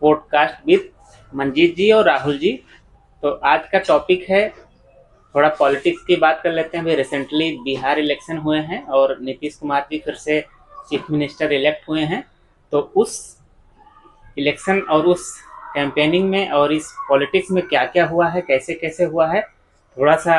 Podcast with Manjeet जी और राहुल जी। तो आज का टॉपिक है, थोड़ा पॉलिटिक्स की बात कर लेते हैं। अभी रिसेंटली बिहार इलेक्शन हुए हैं और नीतीश कुमार जी फिर से चीफ मिनिस्टर इलेक्ट हुए हैं। तो उस इलेक्शन और उस कैंपेनिंग में और इस पॉलिटिक्स में क्या क्या हुआ है, कैसे कैसे हुआ है, थोड़ा सा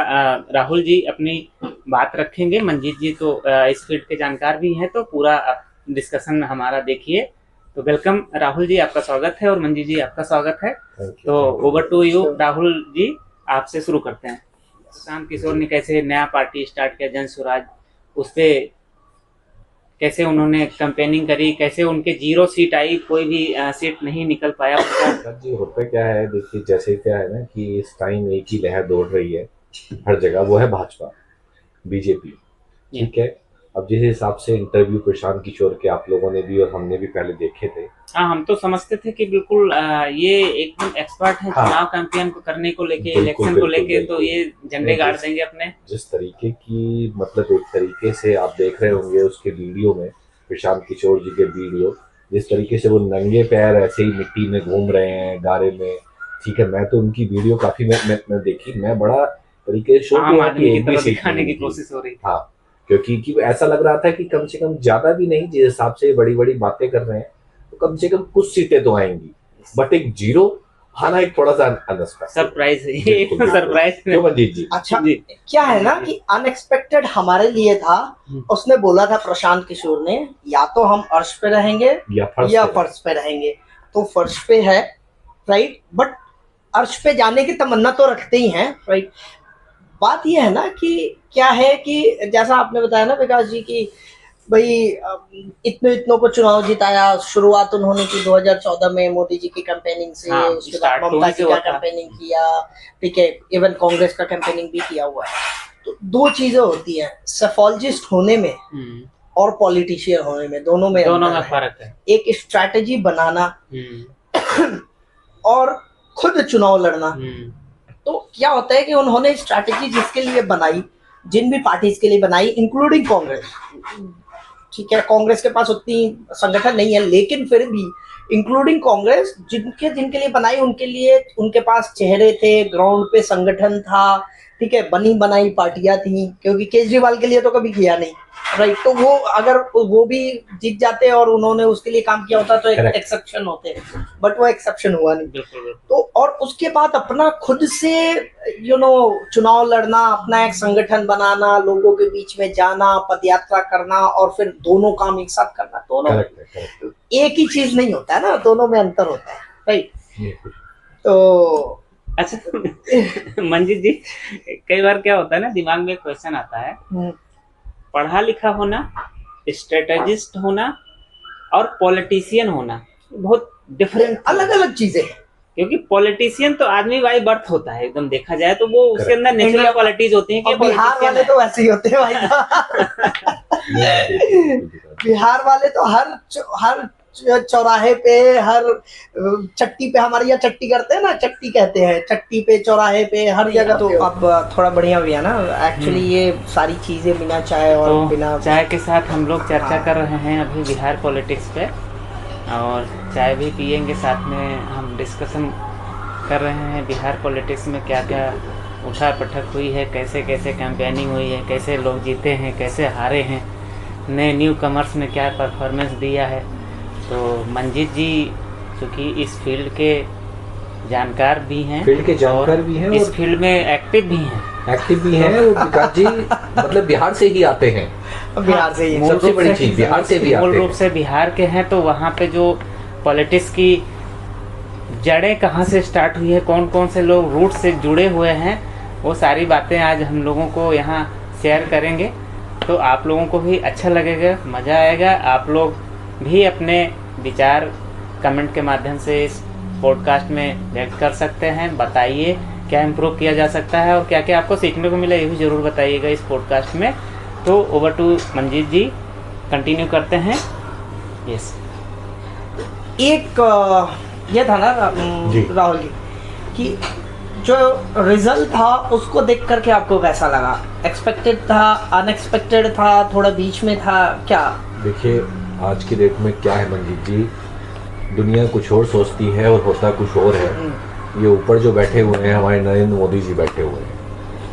राहुल जी अपनी बात रखेंगे। मंजीत जी तो इस फील्ड के जानकार भी हैं, तो पूरा डिस्कशन हमारा देखिए। तो वेलकम राहुल जी, आपका स्वागत है, और मंजीत जी आपका स्वागत है। तो over to you Rahul ji, आपसे शुरू करते हैं। प्रशांत किशोर ने कैसे नया पार्टी स्टार्ट किया, जन स्वराज, उस पर कैसे उन्होंने कैंपेनिंग करी, कैसे उनके 0 सीट आई, कोई भी सीट नहीं निकल पाया उनका। जी होता क्या है, देखिए जैसे क्या है ना कि इस टाइम एक ही लहर दौड़ रही है हर जगह, वो है भाजपा, बीजेपी। ठीक है। अब जिस हिसाब से इंटरव्यू प्रशांत किशोर के आप लोगों ने भी और हमने भी पहले देखे थे, हाँ, हम तो समझते थे कि बिल्कुल ये एकदम एक्सपर्ट है चुनाव कैंपेन को करने को लेके, इलेक्शन को लेके, तो ये झंडे गाड़ देंगे अपने। जिस तरीके की मतलब एक तरीके से आप देख रहे होंगे उसके वीडियो में, प्रशांत किशोर जी के वीडियो, जिस तरीके से वो नंगे पैर ऐसे ही मिट्टी में घूम रहे हैं गारे में। ठीक है, मैं तो उनकी वीडियो काफी मैं देखी, मैं बड़ा तरीके से शौक आम हुआ आदमी कि की एक भी तरह सीट दिखाने की मिलेगी। कोशिश हो रही थी। हाँ, क्योंकि ऐसा लग रहा था कि कम से कम ज्यादा भी नहीं, जिस हिसाब से बड़ी बड़ी बातें कर रहे हैं, तो कम से कम कुछ सीटें तो आएंगी। बट एक जीरो आना एक थोड़ा सा सरप्राइज है, ये सरप्राइज। क्यों मंजीत जी? अच्छा, क्या है ना कि अनएक्सपेक्टेड हमारे लिए था। उसने बोला था प्रशांत किशोर ने, या तो हम अर्श पे रहेंगे या फर्श पे रहेंगे। तो फर्श पे है, राइट, बट अर्श पे जाने की तमन्ना तो रखते ही हैं, राइट। बात यह है ना कि क्या है कि जैसा आपने बताया ना विकास जी की, भाई इतनों को चुनाव जिताया। शुरुआत उन्होंने की 2014 में मोदी जी की कैंपेनिंग से, हाँ, उसके बाद ममता जी का कैंपेनिंग किया, ठीक है, इवन कांग्रेस का कैंपेनिंग भी किया हुआ है। तो दो चीजें होती हैं, सफोलजिस्ट होने में और पॉलिटिशियन होने में, दोनों में फर्क है। एक स्ट्रैटेजी बनाना और खुद चुनाव लड़ना। तो क्या होता है कि उन्होंने स्ट्रैटेजी जिसके लिए बनाई, जिन भी पार्टीज के लिए बनाई, इंक्लूडिंग कांग्रेस, ठीक है, कांग्रेस के पास उतनी संगठन नहीं है, लेकिन फिर भी इंक्लूडिंग कांग्रेस जिनके जिनके लिए बनाई, उनके लिए उनके पास चेहरे थे, ग्राउंड पे संगठन था, ठीक है, बनी बनाई पार्टियां थी। क्योंकि केजरीवाल के लिए तो कभी किया नहीं, राइट। तो वो अगर वो भी जीत जाते और उन्होंने उसके लिए काम किया होता तो एक एक्सेप्शन होते, बट वो एक्सेप्शन हुआ नहीं। तो और उसके बाद अपना खुद से चुनाव लड़ना, अपना एक संगठन बनाना, लोगों के बीच में जाना, पदयात्रा करना, और फिर दोनों काम एक साथ करना, दोनों एक ही चीज नहीं होता है ना, दोनों में अंतर होता है, राइट। तो अच्छा मंजीत जी, कई बार क्या होता है ना, दिमाग में क्वेश्चन आता है, पढ़ा लिखा होना, स्ट्रेटेजिस्ट होना और पॉलिटिशियन होना बहुत डिफरेंट, अलग अलग चीजें हैं। क्योंकि पॉलिटिशियन तो आदमी बाई बर्थ होता है, एकदम देखा जाए तो वो उसके अंदर नेचुरल क्वालिटीज होती हैं कि बिहार वाले तो वैसे ही होते हैं भाई। बिहार वाले तो हर चौराहे पे, हर चट्टी पे, हमारे यहाँ चट्टी करते हैं ना, चट्टी कहते हैं, चट्टी पे, चौराहे पे, हर जगह। तो अब थोड़ा बढ़िया भी है ना एक्चुअली, ये सारी चीजें बिना चाय और तो बिना चाय के साथ हम लोग चर्चा कर रहे हैं अभी बिहार पॉलिटिक्स पे, और चाय भी पियेंगे साथ में। हम डिस्कशन कर रहे हैं बिहार पॉलिटिक्स में क्या क्या उठा पटक हुई है, कैसे कैसे कैंपेनिंग हुई है, कैसे लोग जीते हैं, कैसे हारे हैं, नए न्यू कमर्स ने क्या परफॉर्मेंस दिया है। तो मंजीत जी चूँकि इस फील्ड के जानकार भी हैं, इस फील्ड में एक्टिव भी हैं, वो विकास जी मतलब बिहार से ही आते हैं। बिहार से ही सबसे बड़ी चीज, बिहार से भी आते हैं, मूल रूप से बिहार के हैं। तो वहाँ पे जो पॉलिटिक्स की जड़ें कहाँ से स्टार्ट हुई है, कौन कौन से लोग रूट से जुड़े हुए हैं, वो सारी बातें आज हम लोगों को यहाँ शेयर करेंगे। तो आप लोगों को भी अच्छा लगेगा, मज़ा आएगा। आप लोग भी अपने विचार कमेंट के माध्यम से इस पॉडकास्ट में व्यक्त कर सकते हैं। बताइए क्या इम्प्रूव किया जा सकता है और क्या क्या आपको सीखने को मिला, ये भी ज़रूर बताइएगा इस पॉडकास्ट में। तो over to Manjeet ji, continue करते हैं। यस, एक ये था ना राहुल जी कि जो रिजल्ट था उसको देख करके आपको कैसा लगा? एक्सपेक्टेड था, अनएक्सपेक्टेड था, थोड़ा बीच में था, क्या? देखिए आज की डेट में क्या है मंजीत जी, दुनिया कुछ और सोचती है और होता कुछ और है। ये ऊपर जो बैठे हुए हैं हमारे नरेंद्र मोदी जी बैठे हुए हैं,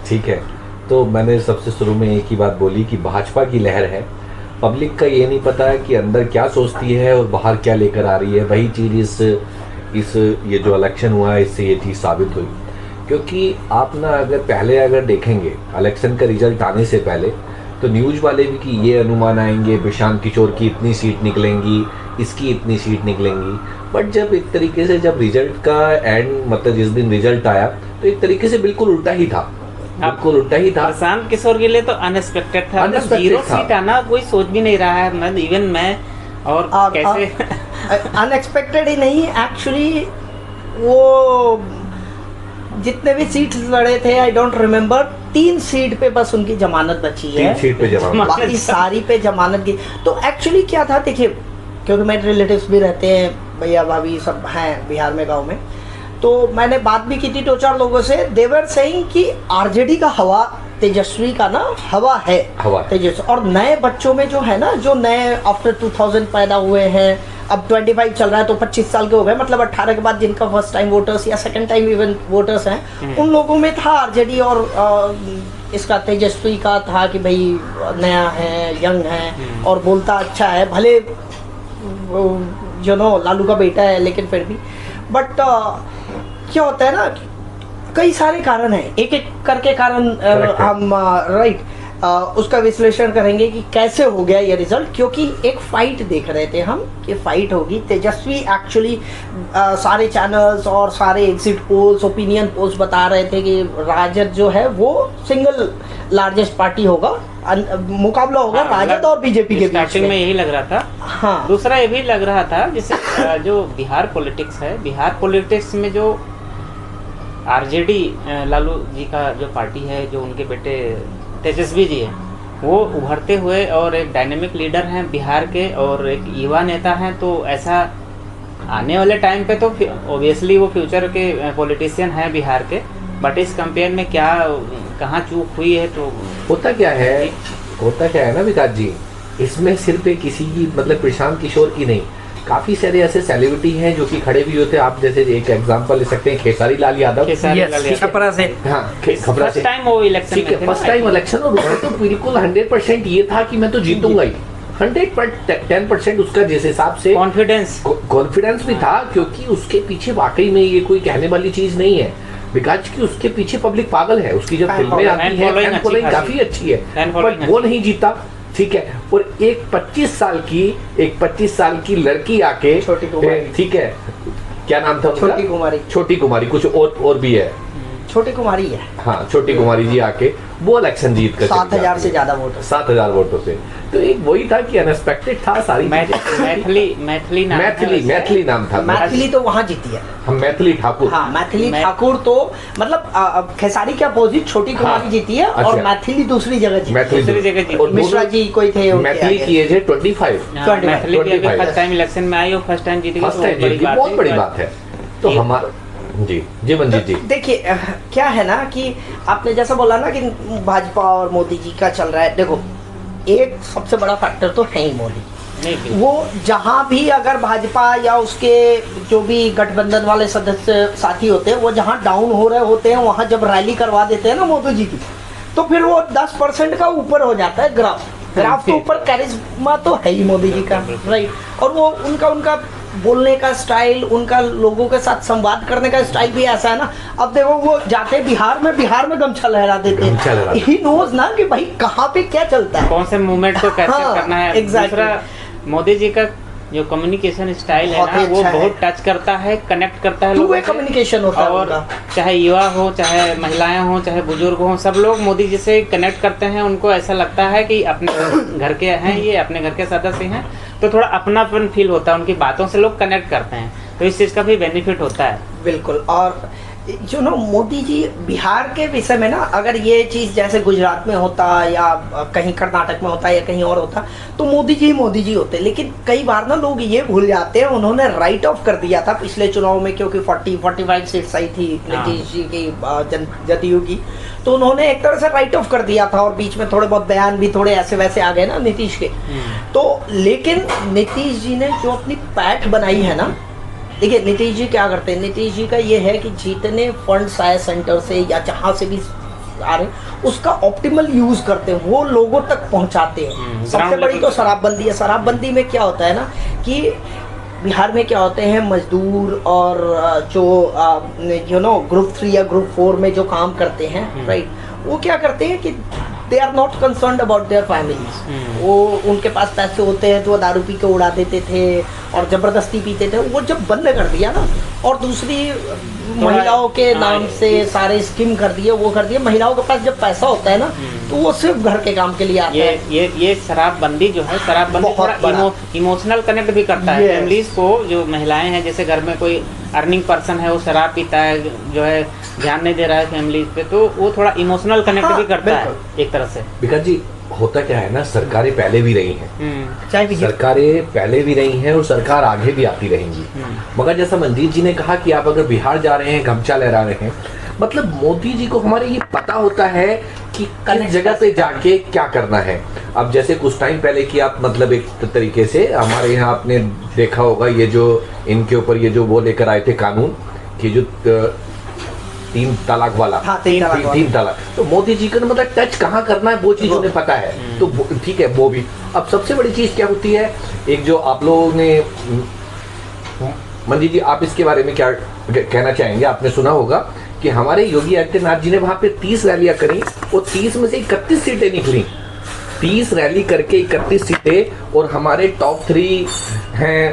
ठीक है। तो मैंने सबसे शुरू में एक ही बात बोली कि भाजपा की लहर है, पब्लिक का ये नहीं पता है कि अंदर क्या सोचती है और बाहर क्या लेकर आ रही है। वही चीज़ इस ये जो इलेक्शन हुआ है इससे ये चीज़ साबित हुई। क्योंकि आप ना अगर देखेंगे इलेक्शन का रिजल्ट आने से पहले तो न्यूज़ वाले भी कि ये अनुमान आएंगे, प्रशांत किशोर की इतनी सीट निकलेंगी, इसकी इतनी सीट निकलेंगी। बट जब एक तरीके से जब रिजल्ट का एंड मतलब जिस दिन रिजल्ट आया तो एक तरीके से बिल्कुल उल्टा ही था, बिल्कुल उल्टा ही था। प्रशांत किशोर के लिए तो अनएक्सपेक्टेड था, जीरो सीट आना कोई सोच भी नहीं रहा है, इवन मैं और कैसे अनएक्सपेक्टेड ही नहीं, एक्चुअली वो जितने भी सीट्स लड़े थे आई डोंट रिमेम्बर, 3 सीट पे बस उनकी जमानत बची है, 3 सीट पे जमानत, बाकी सारी पे जमानत की। तो एक्चुअली क्या था, देखिए क्योंकि मेरे रिलेटिव्स भी रहते हैं, भैया भाभी सब हैं बिहार में, गांव में, तो मैंने बात भी की थी 2-4 लोगों से। देवर सेइंग कि आरजेडी का हवा, तेजस्वी का ना हवा है, तेजस्वी। और नए बच्चों में जो है ना, जो नए आफ्टर 2000 पैदा हुए हैं, अब 25 चल रहा है तो 25 साल के हो गए, मतलब 18 के बाद जिनका फर्स्ट टाइम वोटर्स या सेकंड टाइम इवन वोटर्स हैं, उन लोगों में था आरजेडी और इसका तेजस्वी का था कि भाई नया है, यंग है और बोलता अच्छा है, भले लालू का बेटा है लेकिन फिर भी। बट क्या होता है ना, कई सारे कारण हैं, एक एक करके कारण हम उसका विश्लेषण करेंगे कि कैसे हो गया ये रिजल्ट। क्योंकि एक फाइट देख रहे थे हम कि फाइट होगी। तेजस्वी एक्चुअली सारे चैनल्स और सारे एग्जिट पोल्स, ओपिनियन पोल्स बता रहे थे कि राजद जो है वो सिंगल लार्जेस्ट पार्टी होगा, मुकाबला होगा राजद और बीजेपी के बीच। स्टार्टिंग में यही लग रहा था। हाँ, दूसरा ये भी लग रहा था जैसे जो बिहार पॉलिटिक्स है, बिहार पॉलिटिक्स में जो आरजेडी लालू जी का जो पार्टी है, जो उनके बेटे तेजस्वी जी है, वो उभरते हुए और एक डायनेमिक लीडर हैं बिहार के और एक युवा नेता हैं। तो ऐसा आने वाले टाइम पे तो ऑब्वियसली वो फ्यूचर के पॉलिटिशियन हैं बिहार के, बट इस कंपेयर में क्या कहाँ चूक हुई है। तो होता क्या है ना विकास जी, इसमें सिर्फ एक किसी की मतलब प्रशांत किशोर की नहीं, काफी सारे ऐसे सेलिब्रिटी हैं जो कि खड़े भी होते हैं। आप जैसे एक एग्जांपल ले सकते हैं खेसारी लाल यादव, छपरा से, हाँ खबरा से, टाइम वो इलेक्शन ठीक है, फर्स्ट टाइम इलेक्शन, और उसमें तो बिल्कुल 100% ये था कि मैं तो जीतूंगा ही, 110% उसका जिस हिसाब से कॉन्फिडेंस भी था, क्योंकि उसके पीछे वाकई में ये कोई कहने वाली चीज नहीं है विकास की, उसके पीछे पब्लिक पागल है, उसकी जब फिल्में आती है फैन फॉलोइंग काफी अच्छी है, बट वो नहीं जीता, ठीक है। और एक 25 साल की लड़की आके, ठीक है, क्या नाम था उनका? छोटी कुमारी, कुछ और भी है, छोटी कुमारी है, हाँ छोटी कुमारी जी आके वो इलेक्शन जीत कर 7,000 से ज्यादा वोट, 7,000 वोटों से। तो एक वही था कि अनएक्सपेक्टेड था सारी। मैथिली नाम था, मैथिली तो वहाँ जीती है, हम मैथिली ठाकुर, हाँ मैथिली ठाकुर तो मतलब खेसारी के अपोजिट छोटी कुमारी जीती है, और मैथिली दूसरी जगह जीती, और मिश्रा जी कोई थे, मैथिली की एज है 25, फर्स्ट टाइम इलेक्शन में आई और फर्स्ट टाइम जीती, बहुत बड़ी बात है। तो हमारा जी मंजीत जी, देखिए क्या है ना कि आपने जैसा बोला ना कि भाजपा और मोदी जी का चल रहा है, देखो एक सबसे बड़ा फैक्टर तो है ही मोदी। वो जहाँ भी अगर भाजपा या उसके जो भी गठबंधन वाले सदस्य साथी होते हैं, वो जहाँ डाउन हो रहे होते हैं, वहाँ जब रैली करवा देते हैं ना मोदी जी की, तो फिर वो 10% का ऊपर हो जाता है ग्राफ के ऊपर। कैरिज्मा तो है ही मोदी जी का, राइट। और वो उनका बोलने का स्टाइल, उनका लोगों के साथ संवाद करने का स्टाइल भी ऐसा है ना। अब देखो वो जाते बिहार में गमछा लहरा देते हैं, ही नोज ना कि भाई कहाँ पे क्या चलता है, कौन से मूवमेंट को कैसे करना है। दूसरा मोदी जी का जो कम्युनिकेशन स्टाइल है ना, वो बहुत टच करता है, कनेक्ट करता है लोगों से, कम्युनिकेशन होता है, और चाहे युवा हो, चाहे महिलाएं हो, चाहे बुजुर्ग हो, सब लोग मोदी जी से कनेक्ट करते हैं। उनको ऐसा लगता है कि अपने घर के हैं, ये अपने घर के सदस्य हैं, तो थोड़ा अपनापन फील होता है, उनकी बातों से लोग कनेक्ट करते हैं, तो इस चीज़ का भी बेनिफिट होता है। बिल्कुल। और जो ना मोदी जी बिहार के विषय में ना, अगर ये चीज़ जैसे गुजरात में होता या कहीं कर्नाटक में होता या कहीं और होता, तो मोदी जी होते। लेकिन कई बार ना लोग ये भूल जाते हैं, उन्होंने राइट ऑफ कर दिया था पिछले चुनाव में, क्योंकि 45 सीट्स आई थी नीतीश जी की, जदयू की, तो उन्होंने एक तरह से राइट ऑफ कर दिया था, और बीच में थोड़े बहुत बयान भी थोड़े ऐसे वैसे आ गए ना नीतीश के। तो लेकिन नीतीश जी ने जो अपनी पैठ बनाई है ना, देखिए नीतीश जी क्या करते हैं, नीतीश जी का ये है कि जितने फंड्स आए सेंटर से या जहाँ से भी आ रहे उसका ऑप्टिमल यूज करते हैं, वो लोगों तक पहुंचाते हैं। सबसे बड़ी तो शराबबंदी है। शराबबंदी में क्या होता है ना कि बिहार में क्या होते हैं, मजदूर और जो ग्रुप 3 या ग्रुप 4 में जो काम करते हैं, राइट, वो क्या करते हैं कि they are not concerned about their families. वो उनके पास पैसे होते हैं तो वो दारू पी के उड़ा देते थे और ज़बरदस्ती पीते थे। वो जब बंद कर दिया ना, और दूसरी महिलाओं के नाम से सारे स्कीम कर दिए, वो कर दिए। महिलाओं के पास जब पैसा होता है ना तो वो सिर्फ घर के काम के लिए आता है। ये शराबबंदी जो है, शराबबंदी थोड़ा इमोशनल कनेक्ट भी करता है फैमिलीज को। जो महिलाएं हैं, जैसे घर में कोई अर्निंग पर्सन है, वो शराब पीता है, जो है ध्यान नहीं दे रहा है फैमिलीज पे, तो वो थोड़ा इमोशनल कनेक्ट भी करता है एक तरह से। विकास जी, होता क्या है ना, सरकारें पहले भी रही हैं, सरकारें पहले भी रही हैं और सरकार आगे भी आती रहेंगी। मगर जैसा मंजीत जी ने कहा कि आप अगर बिहार जा रहे हैं, गमछा लहरा रहे हैं, मतलब मोदी जी को हमारे ये पता होता है कि किस जगह पे जाके क्या करना है। अब जैसे कुछ टाइम पहले की आप मतलब एक तरीके से हमारे यहाँ आपने देखा होगा, ये जो इनके ऊपर ये जो वो लेकर आए थे कानून कि जो 3 तलाक वाला, हाँ, 3 तलाक, तो मोदी जी का मतलब टच कहाँ करना है वो चीज उन्हें पता है। तो ठीक है, वो भी। अब सबसे बड़ी चीज क्या होती है, एक जो आप लोगों ने, मंजीत जी आप इसके बारे में क्या कहना चाहेंगे? आपने सुना होगा कि हमारे योगी आदित्यनाथ जी ने वहां पे 30 रैलियां करी और 30 में से 31 सीटें निकली। 30 रैली करके 31 सीटें। और हमारे टॉप 3 हैं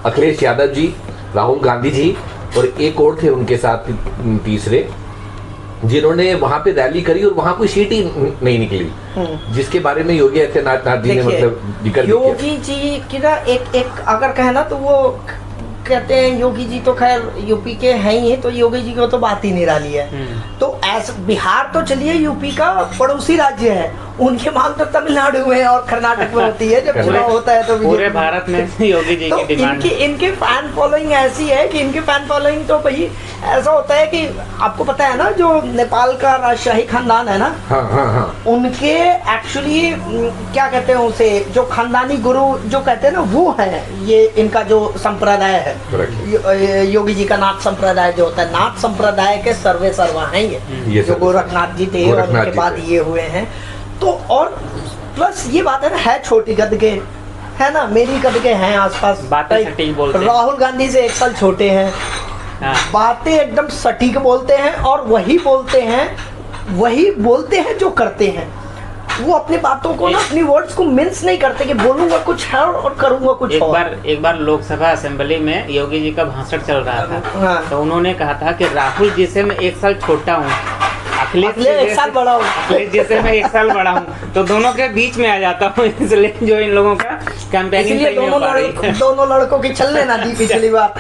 अखिलेश यादव जी, राहुल गांधी जी और एक और थे उनके साथ तीसरे, जिन्होंने वहां पे रैली करी और वहां कोई सीट ही नहीं निकली, जिसके बारे में योगी आदित्यनाथ जी ने मतलब जिक्र किया। योगी जी की ना एक अगर कहना तो वो कहते हैं, योगी जी तो खैर यूपी के हैं ही, तो योगी जी को तो बात ही निराली है। तो ऐसा बिहार तो चलिए यूपी का पड़ोसी राज्य है, उनकी मांग तो तमिलनाडु में और कर्नाटक में होती है जब चुनाव होता है। तो पूरे भारत में योगी जी की डिमांड, इनकी फैन फॉलोइंग ऐसी है कि इनकी फैन फॉलोइंग तो भाई ऐसा होता है कि आपको पता है ना, जो नेपाल का राजशाही खानदान है ना, हाँ। उनके एक्चुअली क्या कहते हैं उसे, जो खानदानी गुरु जो कहते हैं ना, वो है ये इनका जो संप्रदाय है। योगी जी का नाथ संप्रदाय जो होता है, नाथ संप्रदाय के सर्वे सर्वा हैं ये जो गोरखनाथ जी थे और उनके बाद ये हुए हैं। तो और प्लस ये बात है ना, है छोटी कद के, है ना, मेरी कद के हैं आसपास, बातें सटीक बोलते हैं। राहुल गांधी से 1 साल छोटे हैं, बातें एकदम सटीक बोलते हैं और वही बोलते हैं जो करते हैं। वो अपनी बातों को ना, अपनी वर्ड्स को मिन्स नहीं करते कि बोलूंगा कुछ है और करूंगा कुछ और। एक बार लोकसभा असेंबली में योगी जी का भाषण चल रहा था, तो उन्होंने कहा था कि राहुल जी से मैं 1 साल छोटा हूँ, अखिलेश 1 साल बड़ा हूँ, अखिलेश जी से मैं 1 साल बड़ा हूँ, तो दोनों के बीच में आ जाता हूँ। इसलिए जो इन लोगों का कैंपेनिंग दोनों लड़कों की चलने ना दी पिछली बार।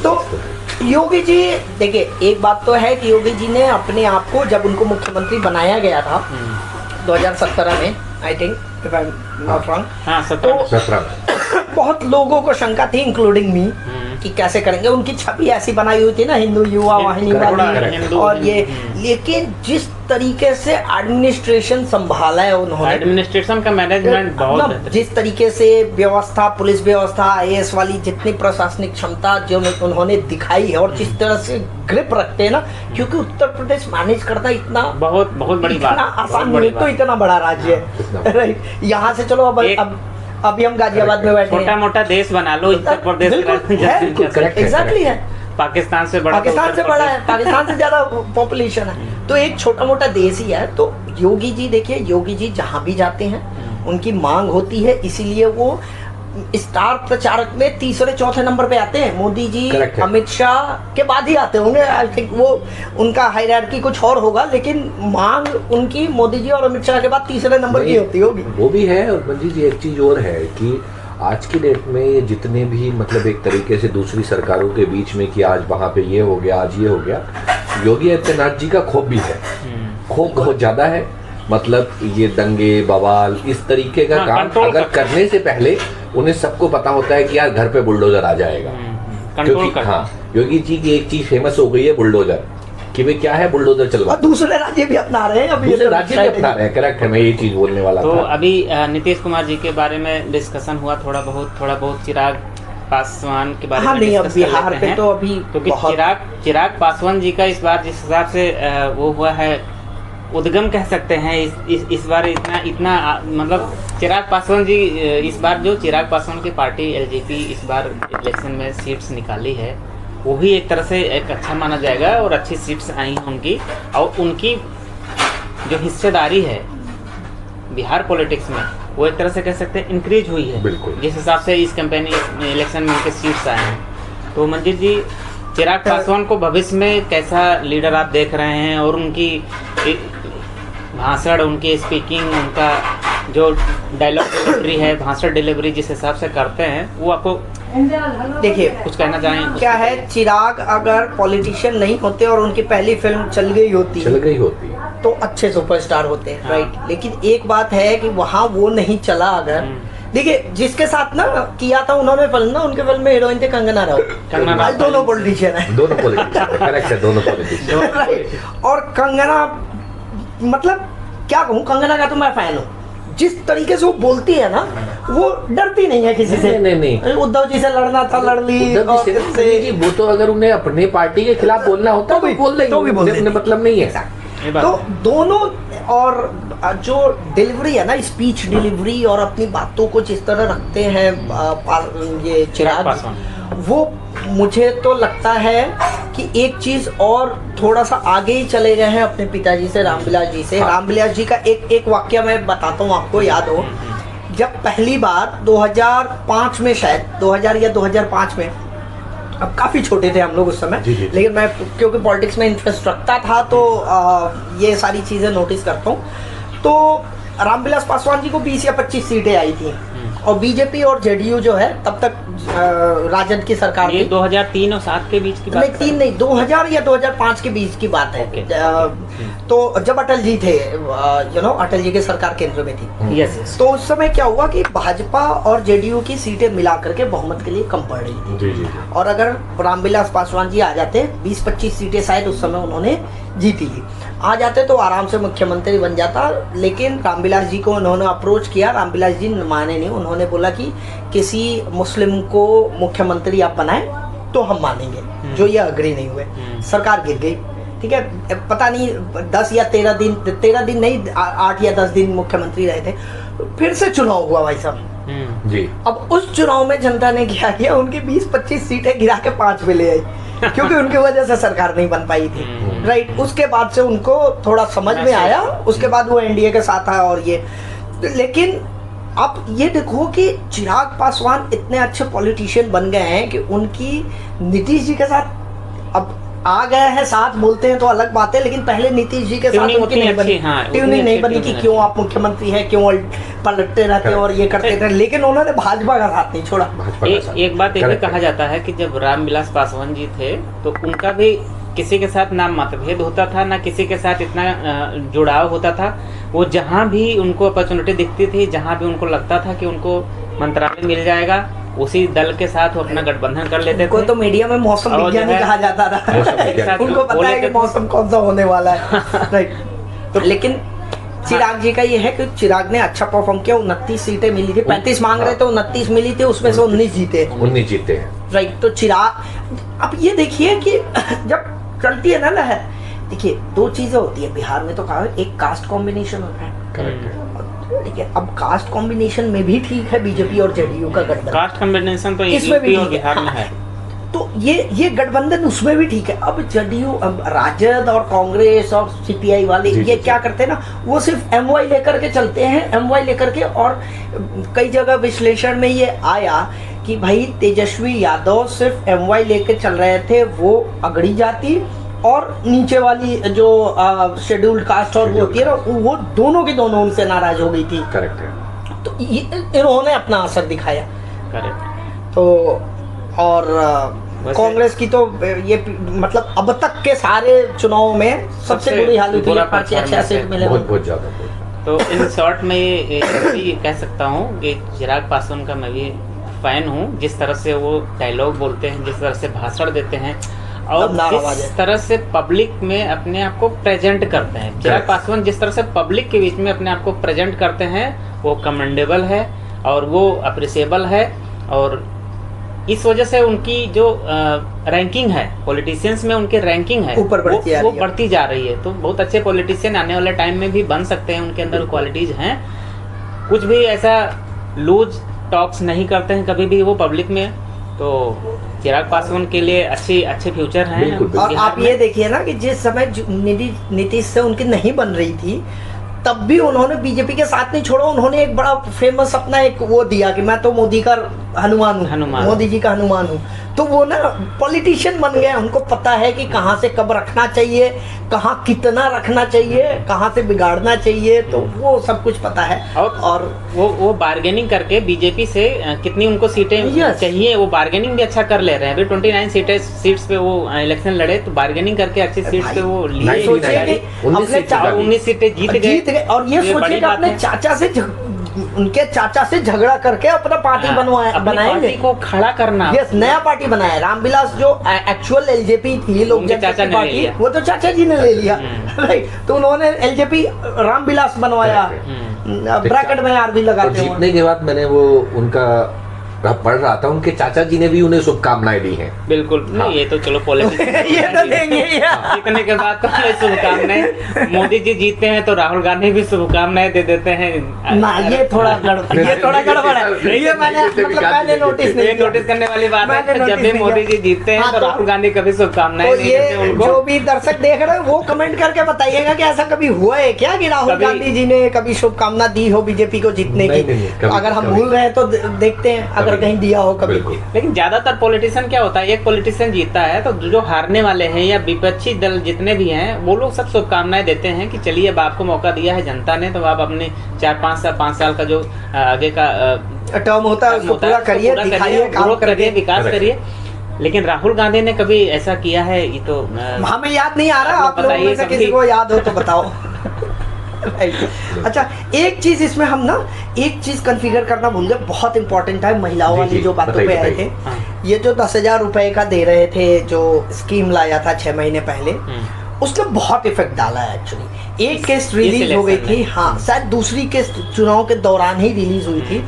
तो योगी जी देखिए, एक बात तो है कि योगी जी ने अपने आप को, जब उनको मुख्यमंत्री बनाया गया था 2017 में, I think if I am not wrong, तो बहुत लोगों को शंका थी इंक्लूडिंग मी कि कैसे करेंगे। उनकी छवि ऐसी बनाई हुई थी ना, हिंदू युवा वाहिनी वाली और ये, लेकिन जिस तरीके से एडमिनिस्ट्रेशन संभाला है उन्होंने, एडमिनिस्ट्रेशन का मैनेजमेंट बहुत, जिस तरीके से व्यवस्था, पुलिस व्यवस्था, IAS वाली जितनी प्रशासनिक क्षमता जो उन्होंने दिखाई है और जिस तरह से ग्रिप रखते हैं ना, क्योंकि उत्तर प्रदेश मैनेज करना इतना बहुत बड़ी बात, आसान नहीं, तो इतना बड़ा राज्य है, राइट। यहाँ से चलो अभी हम गाजियाबाद में बैठे हैं, छोटा मोटा देश बना लो, उत्तर प्रदेश एग्जैक्टली है, पाकिस्तान से बड़ा है, पाकिस्तान से ज्यादा पॉपुलेशन है, तो एक छोटा मोटा देश ही है। तो योगी जी देखिए, योगी जी जहाँ भी जाते हैं उनकी मांग होती है, इसीलिए वो स्टार प्रचारक में 3-4 नंबर पे आते हैं। मोदी जी अमित शाह के बाद ही आते होंगे, आई थिंक वो उनका हायरार्की कुछ और होगा, लेकिन मांग उनकी मोदी जी और अमित शाह के बाद 3 नंबर की होती होगी। वो भी है। और मंजीत जी, एक चीज और है कि आज की डेट में जितने भी मतलब एक तरीके से दूसरी सरकारों के बीच में कि आज वहाँ पे ये हो गया, आज ये हो गया, योगी आदित्यनाथ जी का खौफ भी है, खौफ बहुत ज्यादा है। मतलब ये दंगे बवाल इस तरीके का काम अगर करने से पहले उन्हें सबको पता होता है कि यार घर पे बुलडोजर आ जाएगा, क्योंकि हाँ, योगी जी की एक चीज फेमस हो गई है, बुलडोजर, कि वे क्या है, बुलडोजर चलवा। दूसरे राज्य भी अपना रहे हैं, अभी दूसरे राज्य भी अपना रहे हैं, करेक्ट है, मैं ये चीज बोलने वाला था। तो अभी नीतीश कुमार जी के बारे में डिस्कशन हुआ थोड़ा बहुत चिराग पासवान के बारे हाँ में नहीं, अब डिस्कस कर बिहार लेते पे हैं। तो अभी क्योंकि बहुत चिराग पासवान जी का इस बार जिस हिसाब से वो हुआ है, उद्गम कह सकते हैं इस बार इतना मतलब चिराग पासवान जी इस बार जो चिराग पासवान की पार्टी एलजेपी इस बार इलेक्शन में सीट्स निकाली है, वो भी एक तरह से एक अच्छा माना जाएगा और अच्छी सीट्स आई हैं उनकी, और उनकी जो हिस्सेदारी है बिहार पॉलिटिक्स में वो एक तरह से कह सकते हैं इंक्रीज हुई है, बिल्कुल। जिस हिसाब से इस कैंपेन इलेक्शन में उनके सीट्स आए हैं। तो मंजीत जी, चिराग पासवान को भविष्य में कैसा लीडर आप देख रहे हैं, और उनकी भाषण, उनकी स्पीकिंग, उनका जो डायलॉग डिलीवरी है, भाषण डिलीवरी जिस हिसाब से करते हैं, वो आपको देखिए कुछ कहना चाहें? क्या है, चिराग अगर पॉलिटिशियन नहीं होते और उनकी पहली फिल्म चल गई होती तो अच्छे सुपरस्टार होते हैं, हाँ। राइट। लेकिन एक बात है कि वहाँ वो नहीं चला। अगर देखिए जिसके साथ ना किया था उन्होंने फिल्म ना, उनके फिल्म में हीरोइन थे कंगना रनावत, दोनों पॉलिटिशियन है, दोनों पॉलिटिशियन राइट। और कंगना, मतलब क्या कहूँ, कंगना का तो मैं फैन हूँ। जिस तरीके से वो बोलती है ना, वो डरती नहीं है किसी से। नहीं। उद्धव जी से लड़ना था, लड़ ली। उद्धव जी से वो तो अगर उन्हें अपने पार्टी के खिलाफ बोलना होता तो बोल देंगे, तो भी बोल देंगे, मतलब नहीं है। तो दोनों, और जो डिलीवरी है ना, स्पीच डिलीवरी और अपनी बातों को जिस तरह रखते हैं ये चिराग, वो मुझे तो लगता है कि एक चीज और थोड़ा सा आगे ही चले गए हैं अपने पिताजी से, रामविलास जी से। रामविलास जी का एक वाक्य मैं बताता हूँ, आपको याद हो, जब पहली बार 2005 में, शायद 2000 या 2005 में, अब काफ़ी छोटे थे हम लोग उस समय, लेकिन मैं क्योंकि पॉलिटिक्स में इंटरेस्ट रखता था तो ये सारी चीज़ें नोटिस करता हूँ। तो रामविलास पासवान जी को 20 या 25 सीटें आई थी, और बीजेपी और जेडीयू जो है तब तक राजद की सरकार ये थी। 2003 और 7 के बीच की बात नहीं, 3 नहीं, 2000 या 2005 के बीच की बात है। तो जब अटल जी थे, अटल जी की सरकार केंद्र में थी। यस। तो उस समय क्या हुआ कि भाजपा और जेडीयू की सीटें मिला करके बहुमत के लिए कम पड़ रही थी। और अगर रामविलास पासवान जी आ जाते, 20-25 सीटें शायद उस समय उन्होंने जीती ली, आ जाते तो आराम से मुख्यमंत्री बन जाता। लेकिन रामविलास जी को उन्होंने अप्रोच किया, रामविलास जी माने नहीं। उन्होंने बोला कि किसी मुस्लिम को मुख्यमंत्री आप बनाएं तो हम मानेंगे, जो ये अग्री नहीं हुए, सरकार गिर गई। ठीक है, पता नहीं 10 या 13 दिन नहीं, 8 या 10 दिन मुख्यमंत्री रहे थे। फिर से चुनाव हुआ भाई साहब जी। अब उस चुनाव में जनता ने क्या किया, उनकी 20-25 सीटें गिरा के 5 पे ले आई, क्योंकि उनकी वजह से सरकार नहीं बन पाई थी, राइट। उसके बाद से उनको थोड़ा समझ में आया, उसके बाद वो एनडीए के साथ आया। और ये, लेकिन आप ये देखो कि चिराग पासवान इतने अच्छे पॉलिटिशियन बन गए हैं कि उनकी नीतीश जी के साथ अब आ गए हैं, साथ बोलते हैं तो अलग बात है, लेकिन पहले नीतीश जी के साथ उनकी नहीं बनी, ट्यूनिंग नहीं बनी कि क्यों आप मुख्यमंत्री हैं, क्यों पलटते रहते हैं और ये करते थे। लेकिन उन्होंने भाजपा का साथ नहीं छोड़ा। एक बात ये भी कहा जाता है कि जब रामविलास पासवान जी थे तो उनका भी किसी के साथ ना मतभेद होता था, ना किसी के साथ इतना जुड़ाव होता था। वो जहाँ भी उनको अपॉर्चुनिटी दिखती थी, जहाँ भी उनको लगता था कि उनको मंत्रालय मिल जाएगा, उसी दल के साथ वो अपना गठबंधन कर लेते थे। तो मीडिया में मौसम विज्ञानी कहा जाता था, उनको पता है कि मौसम कौन सा होने वाला है, राइट। तो लेकिन चिराग जी का ये है कि चिराग ने अच्छा परफॉर्म किया। 29 सीटें मिली थी, 35 मांग रहे थे, 29 मिली थी, उसमें से 19 जीते, राइट। तो चिराग, अब ये देखिए कि जब चलती है ना लहर, देखिए 2 चीजें होती है बिहार में, तो कहा एक कास्ट कॉम्बिनेशन होता है, ठीक है। अब कास्ट कॉम्बिनेशन में भी ठीक है बीजेपी और जेडीयू का गठबंधन, कास्ट कॉम्बिनेशन तो इसमें भी बिहार में है। तो ये गठबंधन उसमें भी ठीक है। अब जेडीयू, अब राजद और कांग्रेस और सीपीआई वाले ये क्या करते हैं ना, वो सिर्फ एमवाई लेकर के चलते हैं, एमवाई लेकर के। और कई जगह विश्लेषण में ये आया कि भाई तेजस्वी यादव सिर्फ एमवाई लेकर चल रहे थे, वो अगड़ी जाति और नीचे वाली जो शेड्यूल्ड कास्ट और वो होती है ना, वो दोनों की दोनों उनसे नाराज हो गई थी। करेक्ट है। तो इन्होंने अपना असर दिखाया। करेक्ट। तो और कांग्रेस की तो ये मतलब अब तक के सारे चुनाव में सबसे बुरी हालत हुई है, 5 या 6 सीट मिले, बहुत ज्यादा। तो इन शॉर्ट में ये कह सकता हूँ कि चिराग पासवान का मैं भी फैन हूँ। जिस तरह से वो डायलॉग बोलते हैं, जिस तरह से भाषण देते हैं, और जिस तरह से पब्लिक में अपने आप को प्रेजेंट करते हैं, चिराग पासवान जिस तरह से पब्लिक के बीच में अपने आप को प्रेजेंट करते हैं, वो कमेंडेबल है और वो अप्रिसिएबल है। और इस वजह से उनकी जो रैंकिंग है पॉलिटिशियंस में, उनके रैंकिंग है ऊपर बढ़ती वो बढ़ती जा रही है। तो बहुत अच्छे पॉलिटिशियन आने वाले टाइम में भी बन सकते हैं, उनके अंदर क्वालिटीज हैं। कुछ भी ऐसा लूज टॉक्स नहीं करते हैं कभी भी वो पब्लिक में। तो चिराग पासवान के लिए अच्छे फ्यूचर हैं। और आप ये देखिए ना कि जिस समय नीतीश से उनकी नहीं बन रही थी, तब भी उन्होंने बीजेपी के साथ नहीं छोड़ा। उन्होंने एक बड़ा फेमस अपना एक वो दिया कि मैं तो मोदी का हनुमान हूँ, मोदी जी का हनुमान हूँ। तो वो ना पॉलिटिशियन बन गए, उनको पता है कि कहाँ से कब रखना चाहिए, कहाँ कितना रखना चाहिए, कहाँ से बिगाड़ना चाहिए, तो वो सब कुछ पता है। और वो बार्गेनिंग करके बीजेपी से कितनी उनको सीटें चाहिए, वो बार्गेनिंग भी अच्छा कर ले रहे हैं। अभी 29 सीट्स पे वो इलेक्शन लड़े, तो बार्गेनिंग करके अच्छी सीट्स पे वो लिए, 19 सीटें जीत गए। और ये सोचिए कि अपने चाचा से उनके चाचा से झगड़ा करके अपना पार्टी बनाएंगे, को खड़ा करना। यस, नया पार्टी बनाया। रामविलास जो एक्चुअल एलजेपी थी, लोक जनशक्ति पार्टी, वो तो चाचा जी ने ले लिया, राइट। तो उन्होंने एलजेपी रामविलास बनवाया, ब्रैकेट में आरबी लगा के। जीतने के बाद मैंने वो उनका पढ़ रहा था, उनके चाचा जी ने भी उन्हें शुभकामनाएं दी हैं। बिल्कुल। नहीं, ये तो चलो पॉलिटिक्स ये तो देंगे जीतने के बाद तो शुभकामनाएं। मोदी जी जीतते हैं तो राहुल गांधी भी शुभकामनाएं दे देते हैं ना। ये थोड़ा गड़बड़ है। ये मैंने नोटिस करने वाली बात है। जब भी मोदी जी जीतते हैं तो राहुल गांधी कभी शुभकामनाएं नहीं देते उनको। जो भी दर्शक देख रहे हैं वो कमेंट करके बताइएगा कि ऐसा कभी हुआ है क्या कि राहुल गांधी जी ने कभी शुभकामना दी हो बीजेपी को जीतने की। अगर हम भूल रहे हैं तो देखते हैं, अगर कहीं दिया हो कभी। लेकिन ज्यादातर पॉलिटिशियन क्या होता है, एक पॉलिटिशियन जीतता है तो जो हारने वाले हैं या विपक्षी दल जितने भी हैं, वो लोग सब शुभकामनाएं देते हैं कि चलिए अब आपको मौका दिया है जनता ने, तो आप अपने 4-5 साल का जो आगे का टर्म होता है उसको पूरा करिए, दिखाइए, काम करिए, विकास करिए। लेकिन राहुल गांधी ने कभी ऐसा किया है ये तो हमें याद नहीं आ रहा। आप लोगों में से किसी को याद हो तो बताओ। अच्छा, एक चीज इसमें हम ना एक चीज कॉन्फ़िगर करना भूल गए, बहुत इंपॉर्टेंट है। महिलाओं वाली जो बातों पे आए थे, ये जो 10,000 रुपए का दे रहे थे, जो स्कीम लाया था 6 महीने पहले, उसने बहुत इफेक्ट डाला है एक्चुअली। एक केस रिलीज हो गई थी, हाँ शायद दूसरी केस चुनाव के दौरान ही रिलीज हुई थी।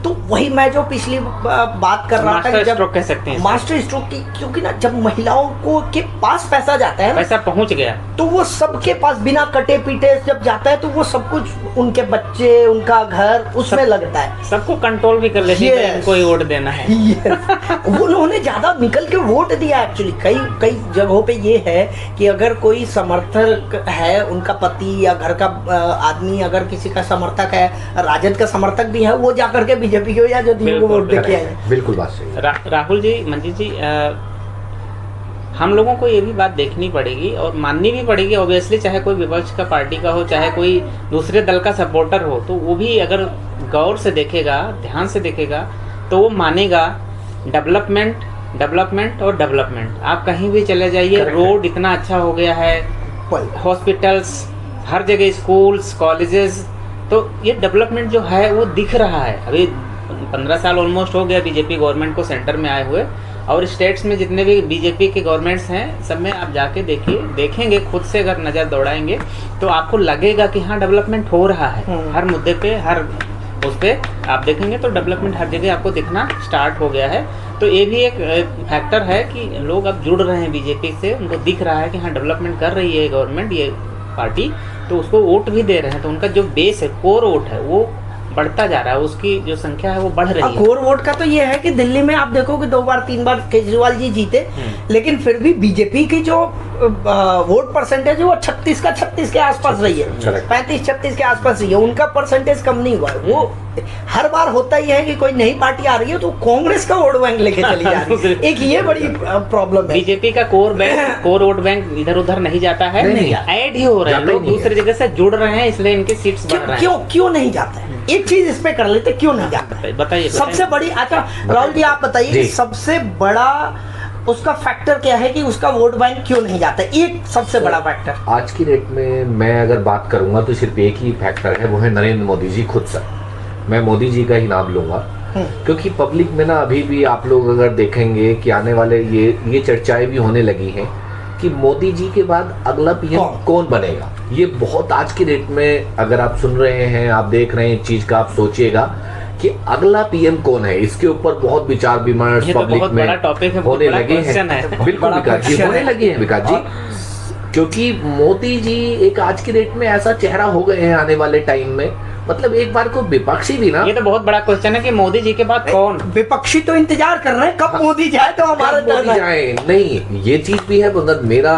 तो वही मैं जो पिछली बात कर रहा था कि जब मास्टर स्ट्रोक की, क्योंकि ना जब महिलाओं को के पास पैसा जाता है, पैसा पहुंच गया, तो वो सबके पास बिना कटे पीटे जब जाता है तो वो सब कुछ, उनके बच्चे, उनका घर, उसमें लगता है। सबको कंट्रोल भी कर लेती है, इनको ही वोट देना है। उन्होंने ज्यादा निकल के वोट दिया एक्चुअली। कई जगहों पे ये है कि अगर कोई समर्थक है, उनका पति या घर का आदमी अगर किसी का समर्थक है, राजद का समर्थक भी है, वो जाकर के बीजेपी को या जो को वोट देके आए। बिल्कुल बात सही। राहुल जी, मंजीत जी, हम लोगों को ये भी बात देखनी पड़ेगी और माननी भी पड़ेगी ऑब्वियसली, चाहे कोई विपक्ष का पार्टी का हो, चाहे कोई दूसरे दल का सपोर्टर हो, तो वो भी अगर गौर से देखेगा, ध्यान से देखेगा, तो वो मानेगा डेवलपमेंट और डेवलपमेंट। आप कहीं भी चले जाइए, रोड इतना अच्छा हो गया है, हॉस्पिटल्स, हर जगह स्कूल्स, कॉलेजेस, तो ये डेवलपमेंट जो है वो दिख रहा है। अभी 15 साल ऑलमोस्ट हो गया बीजेपी गवर्नमेंट को सेंटर में आए हुए, और स्टेट्स में जितने भी बीजेपी के गवर्नमेंट्स हैं, सब में आप जाके देखेंगे खुद से, अगर नज़र दौड़ाएंगे तो आपको लगेगा कि हाँ डेवलपमेंट हो रहा है। हर मुद्दे पे, हर उस पर आप देखेंगे तो डेवलपमेंट हर जगह आपको दिखना स्टार्ट हो गया है। तो ये भी एक फैक्टर है कि लोग अब जुड़ रहे हैं बीजेपी से, उनको दिख रहा है कि हाँ डेवलपमेंट कर रही है गवर्नमेंट, ये पार्टी, तो उसको वोट भी दे रहे हैं। तो उनका जो बेस है, कोर वोट है, वो बढ़ता जा रहा है, उसकी जो संख्या है वो बढ़ रही है। कोर वोट का तो ये है कि दिल्ली में आप देखो कि 2 बार 3 बार केजरीवाल जी जीते, लेकिन फिर भी बीजेपी की जो वोट परसेंटेज है वो 36 के आसपास रही है, 35-36 के आसपास रही है। उनका परसेंटेज कम नहीं हुआ है। वो हर बार होता ही है कि कोई नई पार्टी आ रही है तो कांग्रेस का वोट बैंक लेके चली जा रही है। एक ये बड़ी प्रॉब्लम है। बीजेपी का कोर वोट बैंक इधर उधर नहीं जाता है, ऐड ही हो रहा है, लोग दूसरी जगह से जुड़ रहे हैं, इसलिए इनके सीट्स बढ़ रहे हैं। क्यों नहीं जाता है? एक चीज इस पे कर लेते, क्यों नहीं जाता है बताइए। सबसे बड़ी, अच्छा राहुल जी आप बताइए, सबसे बड़ा उसका फैक्टर क्या है कि उसका वोट बैंक क्यों नहीं जाता है? एक सबसे बड़ा फैक्टर आज की डेट में मैं अगर बात करूंगा तो सिर्फ एक ही फैक्टर है, वो है नरेंद्र मोदी जी खुद से। मैं मोदी जी का ही नाम लूंगा, क्योंकि पब्लिक में ना अभी भी आप लोग अगर देखेंगे कि आने वाले ये चर्चाएं भी होने लगी हैं कि मोदी जी के बाद अगला पीएम कौन बनेगा। ये बहुत आज की डेट में अगर आप सुन रहे हैं, आप देख रहे हैं इस चीज का, आप सोचिएगा कि अगला पीएम कौन है, इसके ऊपर बहुत विचार विमर्श पब्लिक में होने लगे हैं। बिल्कुल विकास जी, होने लगे हैं विकास जी, क्योंकि मोदी जी एक आज की डेट में ऐसा चेहरा हो गए हैं आने वाले टाइम में, मतलब एक बार को विपक्षी भी ना, ये तो बहुत बड़ा क्वेश्चन है कि मोदी जी के बाद कौन। विपक्षी तो इंतजार कर रहे हैं कब मोदी जाए तो हमारा मोदी जाए। नहीं, ये चीज भी है, मतलब मेरा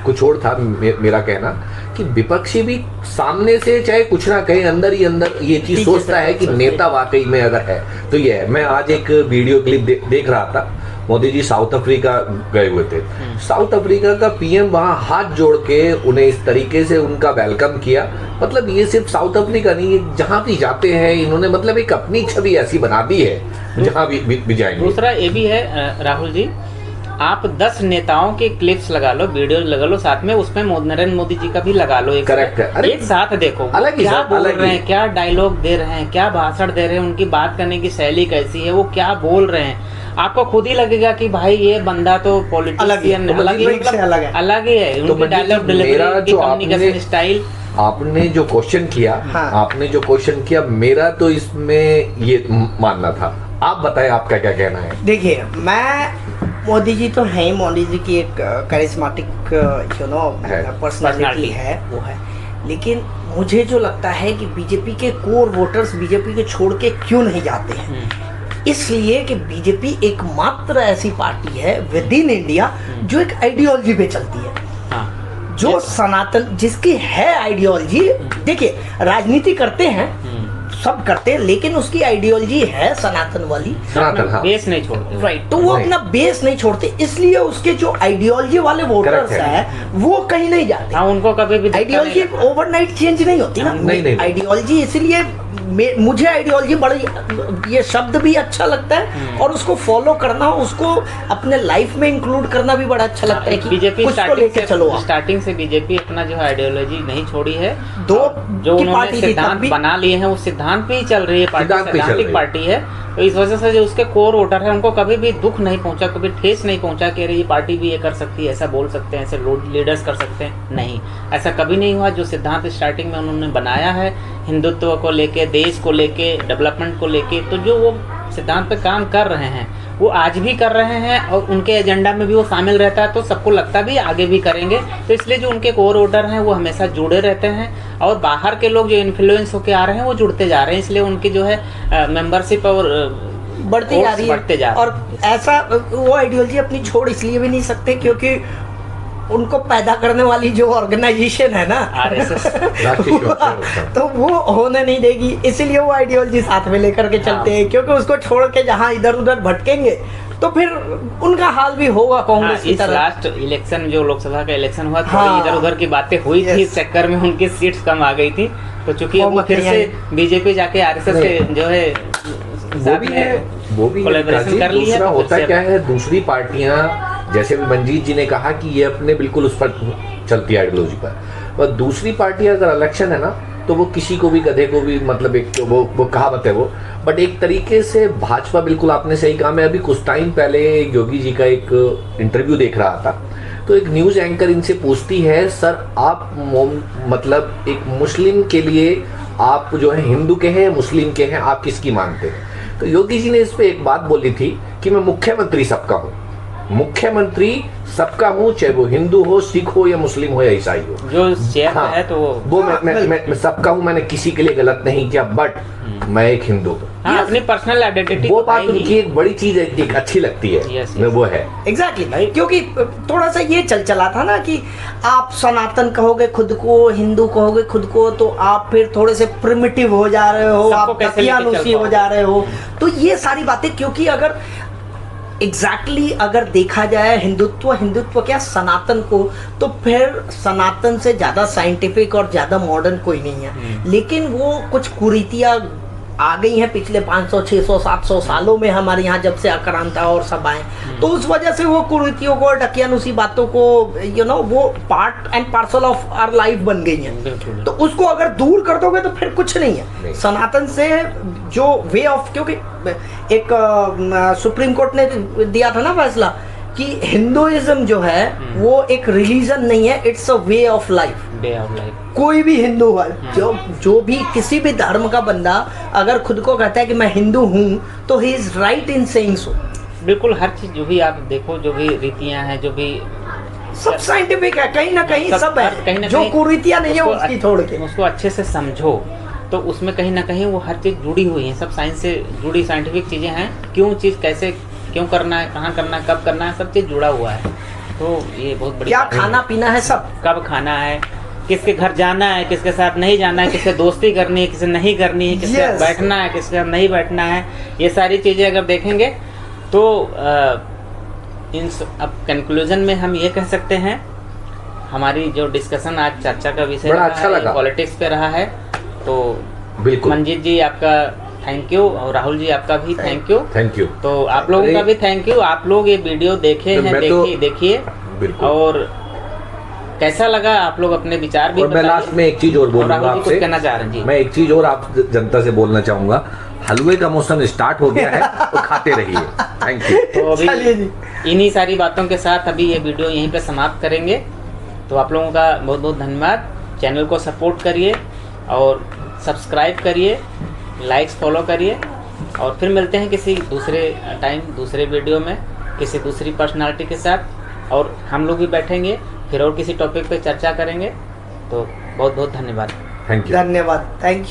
कुछ और था, मेरा कहना कि विपक्षी भी सामने से चाहे कुछ ना कहे, अंदर ही अंदर ये चीज सोचता है कि नेता वाकई में अगर है तो ये है। मैं आज एक वीडियो क्लिप देख रहा था, मोदी जी साउथ अफ्रीका गए हुए थे, साउथ अफ्रीका का पीएम वहां हाथ जोड़ के उन्हें इस तरीके से उनका वेलकम किया, मतलब ये सिर्फ साउथ अफ्रीका नहीं, जहां भी जाते हैं इन्होंने मतलब एक अपनी छवि ऐसी बना दी है जहां भी जाएंगे। दूसरा ये भी है राहुल जी, आप 10 नेताओं के क्लिप्स लगा लो, वीडियो लगा लो, साथ में उसमें नरेंद्र मोदी जी का भी लगा लो, एक करेक्ट है, एक साथ देखो अलग ही क्या बोल अलग रहे हैं, क्या डायलॉग दे रहे हैं, क्या भाषण दे रहे हैं, उनकी बात करने की शैली कैसी है, वो क्या बोल रहे हैं, आपको खुद ही लगेगा कि भाई ये बंदा तो पॉलिटिशियन अलग ही है, उनके डायलॉग डिलीवरी, कम्युनिकेशन स्टाइल। आपने जो क्वेश्चन किया, हाँ। आपने जो क्वेश्चन किया, मेरा तो इसमें ये मानना था, आप बताएं आपका क्या कहना है। देखिए, मैं मोदी जी तो है, मोदी जी की एक करिश्मेटिक पर्सनालिटी है, वो है, लेकिन मुझे जो लगता है कि बीजेपी के कोर वोटर्स बीजेपी के छोड़ के क्यों नहीं जाते हैं, इसलिए कि बीजेपी एकमात्र ऐसी पार्टी है विद इन इंडिया जो एक आइडियोलॉजी पे चलती है, जो सनातन, जिसकी है आइडियोलॉजी। देखिए, राजनीति करते हैं, सब करते हैं, लेकिन उसकी आइडियोलॉजी है सनातन वाली, सनातन, हाँ। बेस नहीं छोड़ते, राइट, तो वो अपना बेस नहीं छोड़ते, इसलिए उसके जो आइडियोलॉजी वाले वोटर्स हैं वो कहीं नहीं जाते। हाँ, उनको कभी भी आइडियोलॉजी ओवरनाइट चेंज नहीं होती ना, नहीं। आइडियोलॉजी, इसलिए मुझे आइडियोलॉजी बड़ी, ये शब्द भी अच्छा लगता है और उसको फॉलो करना, उसको अपने लाइफ में इंक्लूड करना भी बड़ा अच्छा लगता है कि बीजेपी कुछ तो लेके चलो। स्टार्टिंग से बीजेपी अपना जो आइडियोलॉजी नहीं छोड़ी है, दो जो उन्होंने सिद्धांत बना लिए हैं, वो सिद्धांत पे ही चल रही है, पार्टी सिद्धांतिक पार्टी है, तो इस वजह से जो उसके कोर वोटर है उनको कभी भी दुख नहीं पहुंचा, कभी ठेस नहीं पहुंचा कि अरे ये पार्टी भी ये कर सकती है, ऐसा बोल सकते हैं, ऐसे लीडर्स कर सकते हैं, नहीं, ऐसा कभी नहीं हुआ। जो सिद्धांत स्टार्टिंग में उन्होंने बनाया है हिंदुत्व को लेके, देश को लेके, डेवलपमेंट को लेके, तो जो वो सिद्धांत पे काम कर रहे हैं वो आज भी कर रहे हैं और उनके एजेंडा में भी वो शामिल रहता है, तो सबको लगता भी आगे भी करेंगे, तो इसलिए जो उनके कोर वोटर हैं वो हमेशा जुड़े रहते हैं और बाहर के लोग जो इन्फ्लुएंस होके आ रहे हैं वो जुड़ते जा रहे हैं, इसलिए उनकी जो है मेंबरशिप और बढ़ती जा रही है। और ऐसा वो आइडियोलॉजी अपनी छोड़ इसलिए भी नहीं सकते क्योंकि उनको पैदा करने वाली जो ऑर्गेनाइजेशन है ना आरएसएस, तो वो होने नहीं देगी, इसीलिए वो आइडियोलॉजी साथ में लेकर के चलते हैं, क्योंकि उसको छोड़ के जहाँ इधर उधर भटकेंगे तो फिर उनका हाल भी होगा कांग्रेस की तरह। लास्ट इलेक्शन जो लोकसभा का इलेक्शन हुआ, थोड़ी इधर उधर की बातें हुई थी, इस चक्कर में उनकी सीट्स कम आ गई थी, तो चूंकि वो फिर से बीजेपी जाके आरएसएस से जो है वो भी कोलैबोरेशन कर ली है। होता क्या है, दूसरी पार्टियां जैसे भी मंजीत जी ने कहा कि ये अपने बिल्कुल उस पर चलती है आइडियोलॉजी पर दूसरी पार्टी अगर इलेक्शन है ना तो वो किसी को भी गधे को भी मतलब एक वो कहावत है वो, बट एक तरीके से भाजपा, बिल्कुल आपने सही कहा। मैं अभी कुछ टाइम पहले योगी जी का एक इंटरव्यू देख रहा था, तो एक न्यूज़ एंकर इनसे पूछती है, सर आप मतलब एक मुस्लिम के लिए आप जो है हिंदू के हैं मुस्लिम के हैं, आप किसकी मानते हैं? तो योगी जी ने इस पर एक बात बोली थी कि मैं मुख्यमंत्री सबका हूँ, मुख्यमंत्री सबका हूँ, चाहे वो हिंदू हो, सिख हो या मुस्लिम हो या ईसाई हो, जो चेयर है तो वो मैं सबका हूँ, मैंने किसी के लिए गलत नहीं किया, बट मैं एक हिंदू हूँ। हाँ, अपनी पर्सनल आइडेंटिटी, वो बात उनकी एक बड़ी चीज है, एक अच्छी लगती है। वो है एग्जैक्टली क्योंकि थोड़ा सा ये चला था ना कि आप सनातन कहोगे खुद को, हिंदू कहोगे खुद को, तो आप फिर थोड़े से प्रिमिटिव हो जा रहे हो, आप दकियानूसी हो जा रहे हो, तो ये सारी बातें, क्योंकि अगर एग्जैक्टली अगर देखा जाए हिंदुत्व क्या सनातन को, तो फिर सनातन से ज्यादा साइंटिफिक और ज्यादा मॉडर्न कोई नहीं है, लेकिन वो कुछ कुरीतियां आ गई हैं पिछले 500, 600, 700 सालों में हमारे यहाँ, जब से आक्रांता और सब आए, तो उस वजह से वो कुरीतियों को, डकियानुसी बातों को वो part and parcel of our life बन गई हैं। तो उसको अगर दूर कर दोगे तो फिर कुछ नहीं है। सनातन से जो वे ऑफ, क्योंकि एक सुप्रीम कोर्ट ने दिया था ना फैसला कि हिंदुइज्म जो है वो एक रिलीजन नहीं है, it's a way of life. Way of life. कोई भी हिंदू है, जो भी किसी भी धर्म का बंदा अगर खुद को कहता है कि मैं हिंदू हूँ, तो he is right in saying so. बिल्कुल, हर चीज जो भी आप देखो, जो भी रीतियां हैं, जो भी सब साइंटिफिक है, कहीं ना कहीं सब है, कहीं ना जो कहीं कुरीतियां नहीं है उसकी छोड़ के उसको अच्छे से समझो, तो उसमें कहीं ना कहीं वो हर चीज़ जुड़ी हुई है, सब साइंस से जुड़ी साइंटिफिक चीज़ें हैं। क्यों चीज़ कैसे क्यों करना है, कहाँ करना है, कब करना है, सब चीज़ जुड़ा हुआ है। तो ये बहुत बड़ी क्या खाना पीना है, सब कब खाना है, किसके घर जाना है, किसके साथ नहीं जाना है, किससे दोस्ती करनी है, किससे नहीं करनी है, किसके साथ बैठना है, किसके साथ नहीं बैठना है, ये सारी चीज़ें अगर देखेंगे तो अब कंक्लूजन में हम ये कह सकते हैं, हमारी जो डिस्कशन आज चर्चा का विषय बड़ा अच्छा लगा, पॉलिटिक्स पे रहा है। तो बिल्कुल मंजीत जी आपका थैंक यू, और राहुल जी आपका भी थैंक यू। Thank you. तो आप लोगों का भी थैंक यू, आप लोग ये वीडियो देखे हैं, देखिए और कैसा लगा आप लोग अपने विचार भी बताइए। मैं लास्ट में एक चीज और बोलूंगा आपसे, कुछ कहना चाह रहे हैं जी। मैं एक चीज और आप जनता से बोलना चाहूंगा, हलवे का मौसम स्टार्ट हो गया है तो खाते रहिए। Thank you. तो अभी इन्हीं सारी बातों के साथ अभी ये वीडियो यहीं पे समाप्त करेंगे। तो आप लोगों का बहुत बहुत धन्यवाद। चैनल को सपोर्ट करिए और सब्सक्राइब करिए, लाइक्स फॉलो करिए, और फिर मिलते हैं किसी दूसरे टाइम, दूसरे वीडियो में, किसी दूसरी पर्सनालिटी के साथ, और हम लोग भी बैठेंगे फिर और किसी टॉपिक पे चर्चा करेंगे। तो बहुत बहुत धन्यवाद। Thank you. धन्यवाद, थैंक यू।